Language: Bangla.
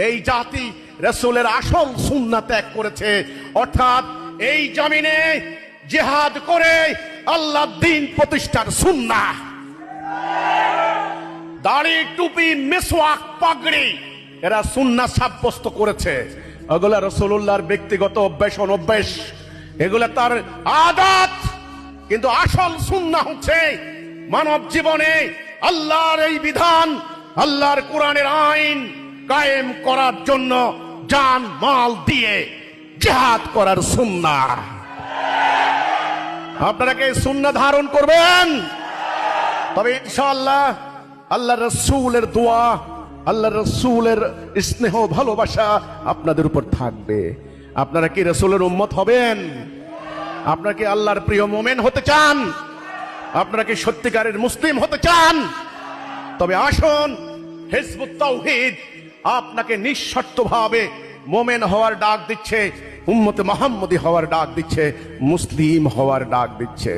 এই জাতি রাসূলের আসল সুন্নাহ ত্যাগ করেছে, অর্থাৎ এই জমিনে জিহাদ করে আল্লাহর দ্বীন প্রতিষ্ঠার সুন্নাহ। দাড়ি, টুপি, মিসওয়াক, পাগড়ি এরা সুন্নাহ সাব্যস্ত করেছে। এগুলা রাসূলুল্লাহর ব্যক্তিগত অভ্যাস, অনভ্যাস, এগুলা তার আদত। কিন্তু আসল সুন্নাহ হচ্ছে মানব জীবনে আল্লাহর এই বিধান, আল্লাহর কোরআনের আইন কায়েম করার জন্য জান মাল দিয়ে জিহাদ করার সুন্নাহ। আপনারা কি সুন্নাহ ধারণ করবেন? তবে ইনশাআল্লাহ আল্লাহর রাসূলের দোয়া, আল্লাহর রাসূলের স্নেহ ভালোবাসা আপনাদের উপর থাকবে। আপনারা কি রাসূলের উম্মত হবেন? আপনারা কি আল্লাহর প্রিয় মুমিন হতে চান? আপনারা কি সত্যিকারের মুসলিম হতে চান? তবে আসুন, হিজবুত তাওহীদ আপনাকে নিঃশর্তভাবে মুমিন হওয়ার ডাক দিচ্ছে, উম্মতে মুহাম্মদী হওয়ার ডাক দিচ্ছে, মুসলিম হওয়ার ডাক দিচ্ছে।